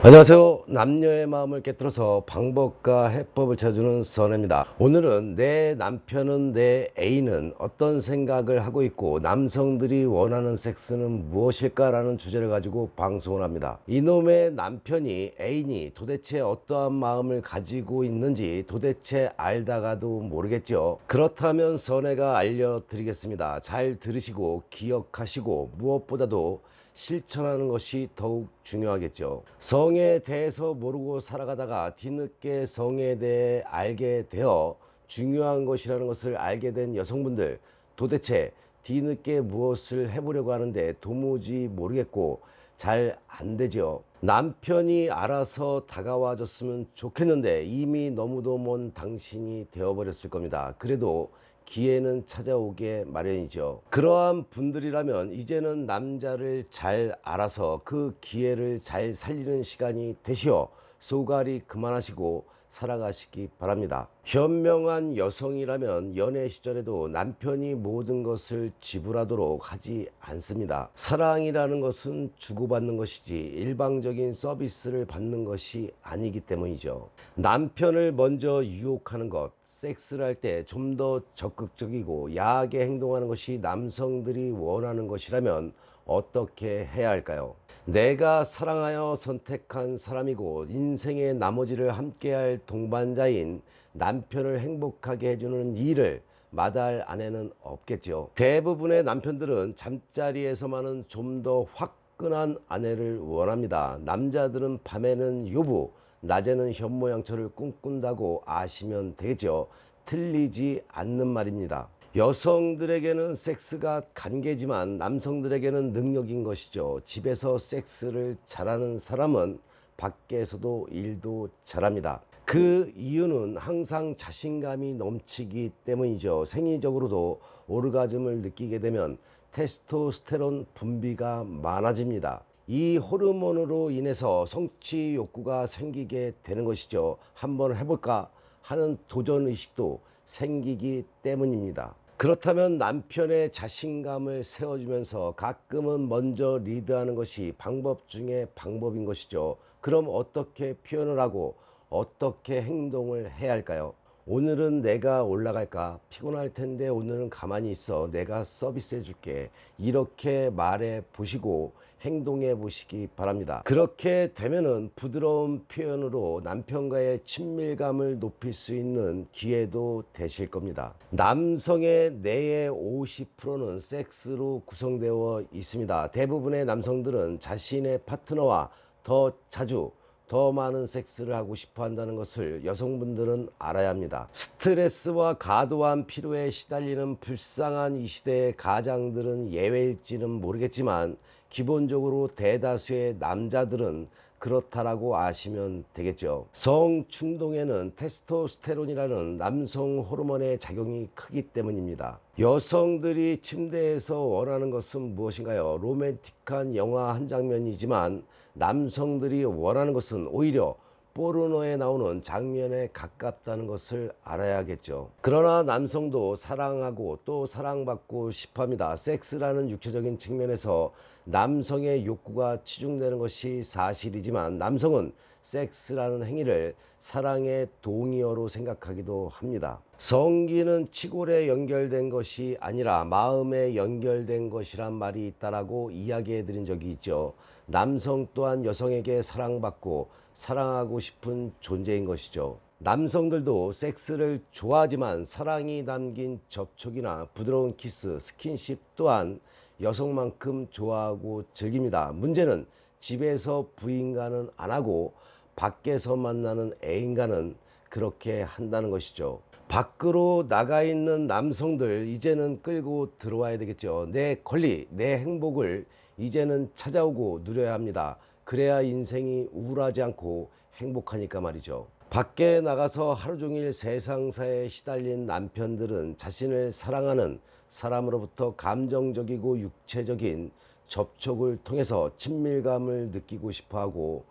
안녕하세요. 남녀의 마음을 깨뜨려서 방법과 해법을 찾아주는 선혜입니다. 오늘은 내 남편은, 내 애인은 어떤 생각을 하고 있고 남성들이 원하는 섹스는 무엇일까라는 주제를 가지고 방송을 합니다. 이놈의 남편이, 애인이 도대체 어떠한 마음을 가지고 있는지 도대체 알다가도 모르겠죠. 그렇다면 선혜가 알려드리겠습니다. 잘 들으시고 기억하시고 무엇보다도 실천하는 것이 더욱 중요하겠죠. 성에 대해서 모르고 살아가다가 뒤늦게 성에 대해 알게 되어 중요한 것이라는 것을 알게 된 여성분들, 도대체 뒤늦게 무엇을 해보려고 하는데 도무지 모르겠고 잘 안 되죠. 남편이 알아서 다가와 줬으면 좋겠는데 이미 너무도 먼 당신이 되어버렸을 겁니다. 그래도 기회는 찾아오게 마련이죠. 그러한 분들이라면 이제는 남자를 잘 알아서 그 기회를 잘 살리는 시간이 되시어 소갈이 그만하시고 살아가시기 바랍니다. 현명한 여성이라면 연애 시절에도 남편이 모든 것을 지불하도록 하지 않습니다. 사랑이라는 것은 주고받는 것이지 일방적인 서비스를 받는 것이 아니기 때문이죠. 남편을 먼저 유혹하는 것, 섹스를 할 때 좀 더 적극적이고 야하게 행동하는 것이 남성들이 원하는 것이라면 어떻게 해야 할까요? 내가 사랑하여 선택한 사람이고 인생의 나머지를 함께할 동반자인 남편을 행복하게 해주는 일을 마다할 아내는 없겠죠. 대부분의 남편들은 잠자리에서만은 좀 더 화끈한 아내를 원합니다. 남자들은 밤에는 요부, 낮에는 현모양처를 꿈꾼다고 아시면 되겠죠. 틀리지 않는 말입니다. 여성들에게는 섹스가 관계지만 남성들에게는 능력인 것이죠. 집에서 섹스를 잘하는 사람은 밖에서도 일도 잘합니다. 그 이유는 항상 자신감이 넘치기 때문이죠. 생리적으로도 오르가즘을 느끼게 되면 테스토스테론 분비가 많아집니다. 이 호르몬으로 인해서 성취 욕구가 생기게 되는 것이죠. 한번 해볼까 하는 도전의식도 생기기 때문입니다. 그렇다면 남편의 자신감을 세워주면서 가끔은 먼저 리드하는 것이 방법 중에 방법인 것이죠. 그럼 어떻게 표현을 하고 어떻게 행동을 해야 할까요? 오늘은 내가 올라갈까? 피곤할 텐데 오늘은 가만히 있어. 내가 서비스 해줄게. 이렇게 말해 보시고 행동해 보시기 바랍니다. 그렇게 되면은 부드러운 표현으로 남편과의 친밀감을 높일 수 있는 기회도 되실 겁니다. 남성의 뇌의 50%는 섹스로 구성되어 있습니다. 대부분의 남성들은 자신의 파트너와 더 자주 더 많은 섹스를 하고 싶어 한다는 것을 여성분들은 알아야 합니다. 스트레스와 과도한 피로에 시달리는 불쌍한 이 시대의 가장들은 예외일지는 모르겠지만 기본적으로 대다수의 남자들은 그렇다라고 아시면 되겠죠. 성충동에는 테스토스테론이라는 남성 호르몬의 작용이 크기 때문입니다. 여성들이 침대에서 원하는 것은 무엇인가요? 로맨틱한 영화 한 장면이지만 남성들이 원하는 것은 오히려 포르노에 나오는 장면에 가깝다는 것을 알아야겠죠. 그러나 남성도 사랑하고 또 사랑받고 싶어합니다. 섹스라는 육체적인 측면에서 남성의 욕구가 치중되는 것이 사실이지만 남성은 섹스라는 행위를 사랑의 동의어로 생각하기도 합니다. 성기는 치골에 연결된 것이 아니라 마음에 연결된 것이란 말이 있다라고 이야기해 드린 적이 있죠. 남성 또한 여성에게 사랑받고 사랑하고 싶은 존재인 것이죠. 남성들도 섹스를 좋아하지만 사랑이 담긴 접촉이나 부드러운 키스, 스킨십 또한 여성만큼 좋아하고 즐깁니다. 문제는 집에서 부인과는 안 하고 밖에서 만나는 애인과는 그렇게 한다는 것이죠. 밖으로 나가 있는 남성들 이제는 끌고 들어와야 되겠죠. 내 권리, 내 행복을 이제는 찾아오고 누려야 합니다. 그래야 인생이 우울하지 않고 행복하니까 말이죠. 밖에 나가서 하루 종일 세상사에 시달린 남편들은 자신을 사랑하는 사람으로부터 감정적이고 육체적인 접촉을 통해서 친밀감을 느끼고 싶어하고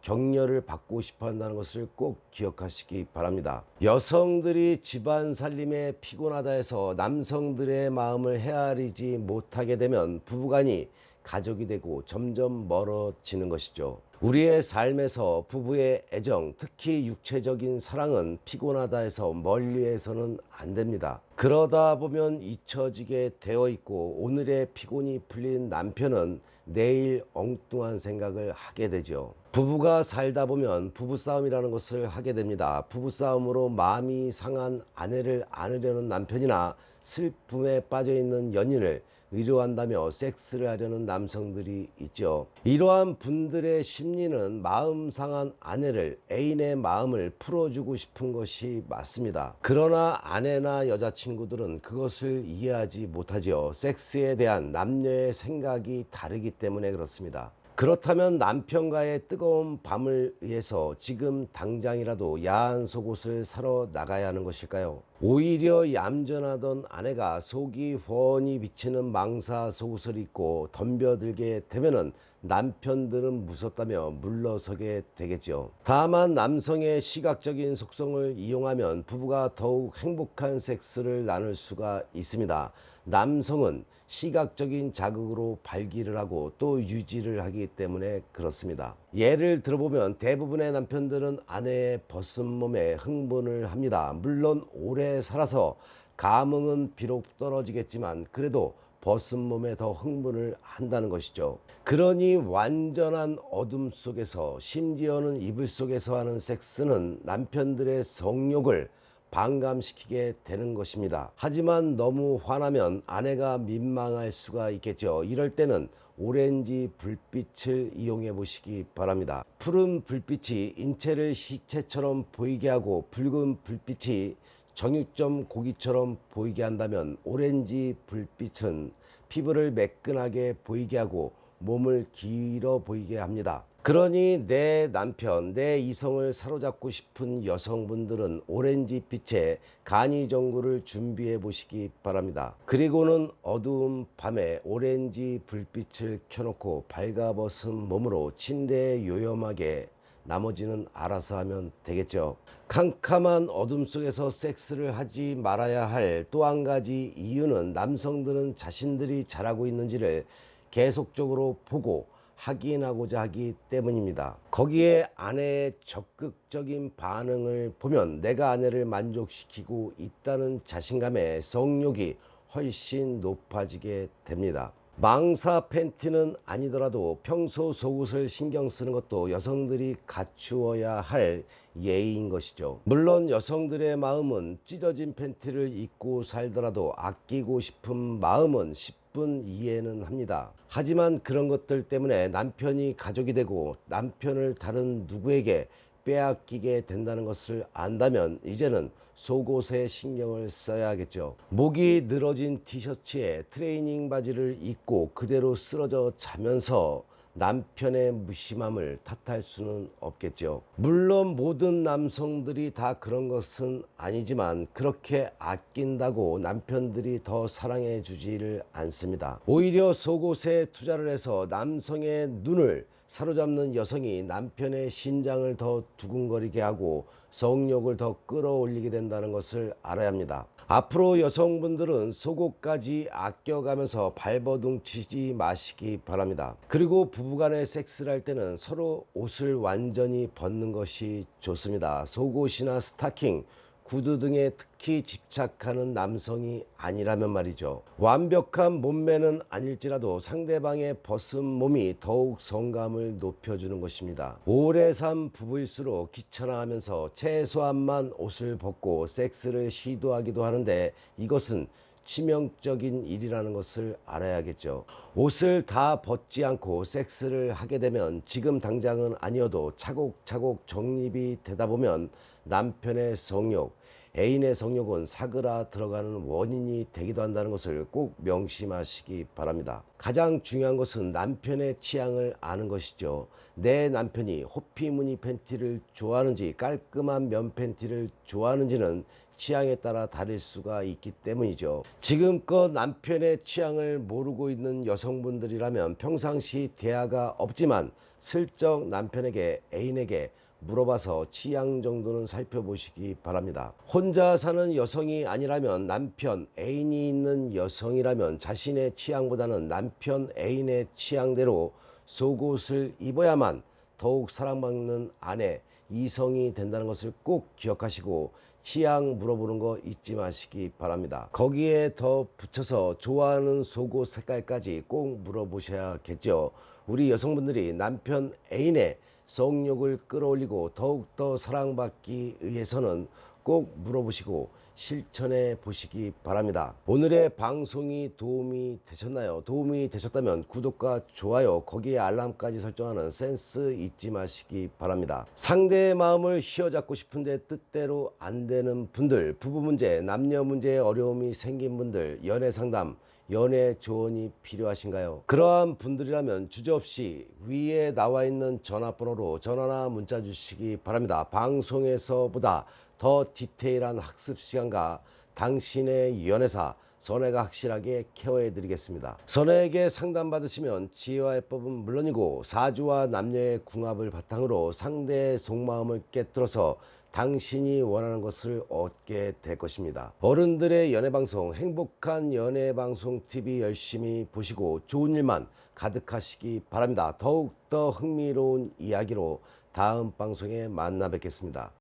격려를 받고 싶어 한다는 것을 꼭 기억하시기 바랍니다. 여성들이 집안 살림에 피곤하다 해서 남성들의 마음을 헤아리지 못하게 되면 부부간이 가족이 되고 점점 멀어지는 것이죠. 우리의 삶에서 부부의 애정, 특히 육체적인 사랑은 피곤하다 해서 멀리해서는 안 됩니다. 그러다 보면 잊혀지게 되어 있고 오늘의 피곤이 풀린 남편은 내일 엉뚱한 생각을 하게 되죠. 부부가 살다 보면 부부싸움이라는 것을 하게 됩니다. 부부싸움으로 마음이 상한 아내를 안으려는 남편이나 슬픔에 빠져있는 연인을 위로한다며 섹스를 하려는 남성들이 있죠. 이러한 분들의 심리는 마음 상한 아내를, 애인의 마음을 풀어주고 싶은 것이 맞습니다. 그러나 아내나 여자친구들은 그것을 이해하지 못하죠. 섹스에 대한 남녀의 생각이 다르기 때문에 그렇습니다. 그렇다면 남편과의 뜨거운 밤을 위해서 지금 당장이라도 야한 속옷을 사러 나가야 하는 것일까요? 오히려 얌전하던 아내가 속이 훤히 비치는 망사 속옷을 입고 덤벼들게 되면은 남편들은 무섭다며 물러서게 되겠죠. 다만 남성의 시각적인 속성을 이용하면 부부가 더욱 행복한 섹스를 나눌 수가 있습니다. 남성은 시각적인 자극으로 발기를 하고 또 유지를 하기 때문에 그렇습니다. 예를 들어보면 대부분의 남편들은 아내의 벗은 몸에 흥분을 합니다. 물론 오래 살아서 감흥은 비록 떨어지겠지만 그래도 벗은 몸에 더 흥분을 한다는 것이죠. 그러니 완전한 어둠 속에서, 심지어는 이불 속에서 하는 섹스는 남편들의 성욕을 반감시키게 되는 것입니다. 하지만 너무 화나면 아내가 민망할 수가 있겠죠. 이럴 때는 오렌지 불빛을 이용해 보시기 바랍니다. 푸른 불빛이 인체를 시체처럼 보이게 하고 붉은 불빛이 정육점 고기처럼 보이게 한다면 오렌지 불빛은 피부를 매끈하게 보이게 하고 몸을 길어 보이게 합니다. 그러니 내 남편, 내 이성을 사로잡고 싶은 여성분들은 오렌지 빛의 간이정구를 준비해 보시기 바랍니다. 그리고는 어두운 밤에 오렌지 불빛을 켜놓고 발가벗은 몸으로 침대에 요염하게, 나머지는 알아서 하면 되겠죠. 캄캄한 어둠 속에서 섹스를 하지 말아야 할 또 한 가지 이유는 남성들은 자신들이 잘하고 있는지를 계속적으로 보고 확인하고자 하기 때문입니다. 거기에 아내의 적극적인 반응을 보면 내가 아내를 만족시키고 있다는 자신감에 성욕이 훨씬 높아지게 됩니다. 망사 팬티는 아니더라도 평소 속옷을 신경 쓰는 것도 여성들이 갖추어야 할 예의인 것이죠. 물론 여성들의 마음은 찢어진 팬티를 입고 살더라도 아끼고 싶은 마음은 10분 이해는 합니다. 하지만 그런 것들 때문에 남편이 가족이 되고 남편을 다른 누구에게 빼앗기게 된다는 것을 안다면 이제는 속옷에 신경을 써야겠죠. 목이 늘어진 티셔츠에 트레이닝 바지를 입고 그대로 쓰러져 자면서 남편의 무심함을 탓할 수는 없겠죠. 물론 모든 남성들이 다 그런 것은 아니지만 그렇게 아낀다고 남편들이 더 사랑해 주지를 않습니다. 오히려 속옷에 투자를 해서 남성의 눈을 사로잡는 여성이 남편의 심장을 더 두근거리게 하고 성욕을 더 끌어올리게 된다는 것을 알아야 합니다. 앞으로 여성분들은 속옷까지 아껴가면서 발버둥 치지 마시기 바랍니다. 그리고 부부간의 섹스를 할 때는 서로 옷을 완전히 벗는 것이 좋습니다. 속옷이나 스타킹, 구두 등에 특히 집착하는 남성이 아니라면 말이죠. 완벽한 몸매는 아닐지라도 상대방의 벗은 몸이 더욱 성감을 높여주는 것입니다. 오래 산 부부일수록 귀찮아하면서 최소한만 옷을 벗고 섹스를 시도하기도 하는데 이것은 치명적인 일이라는 것을 알아야겠죠. 옷을 다 벗지 않고 섹스를 하게 되면 지금 당장은 아니어도 차곡차곡 정립이 되다 보면 남편의 성욕, 애인의 성욕은 사그라 들어가는 원인이 되기도 한다는 것을 꼭 명심하시기 바랍니다. 가장 중요한 것은 남편의 취향을 아는 것이죠. 내 남편이 호피 무늬 팬티를 좋아하는지 깔끔한 면 팬티를 좋아하는지는 취향에 따라 다를 수가 있기 때문이죠. 지금껏 남편의 취향을 모르고 있는 여성분들이라면 평상시 대화가 없지만 슬쩍 남편에게, 애인에게 물어봐서 취향 정도는 살펴보시기 바랍니다. 혼자 사는 여성이 아니라면 남편, 애인이 있는 여성이라면 자신의 취향보다는 남편, 애인의 취향대로 속옷을 입어야만 더욱 사랑받는 아내, 이성이 된다는 것을 꼭 기억하시고 취향 물어보는 거 잊지 마시기 바랍니다. 거기에 더 붙여서 좋아하는 속옷 색깔까지 꼭 물어보셔야겠죠. 우리 여성분들이 남편 애인의 성욕을 끌어올리고 더욱더 사랑받기 위해서는 꼭 물어보시고 실천해 보시기 바랍니다. 오늘의 방송이 도움이 되셨나요? 도움이 되셨다면 구독과 좋아요, 거기에 알람까지 설정하는 센스 잊지 마시기 바랍니다. 상대의 마음을 휘어잡고 싶은데 뜻대로 안 되는 분들, 부부 문제, 남녀 문제에 어려움이 생긴 분들, 연애 상담, 연애 조언이 필요하신가요? 그러한 분들이라면 주저없이 위에 나와 있는 전화번호로 전화나 문자 주시기 바랍니다. 방송에서보다 더 디테일한 학습 시간과 당신의 연애사 선혜가 확실하게 케어해 드리겠습니다. 선혜에게 상담받으시면 지혜와 해법은 물론이고 사주와 남녀의 궁합을 바탕으로 상대의 속마음을 깨뜨려서 당신이 원하는 것을 얻게 될 것입니다. 어른들의 연애방송, 행복한 연애방송 TV 열심히 보시고 좋은 일만 가득하시기 바랍니다. 더욱더 흥미로운 이야기로 다음 방송에 만나 뵙겠습니다.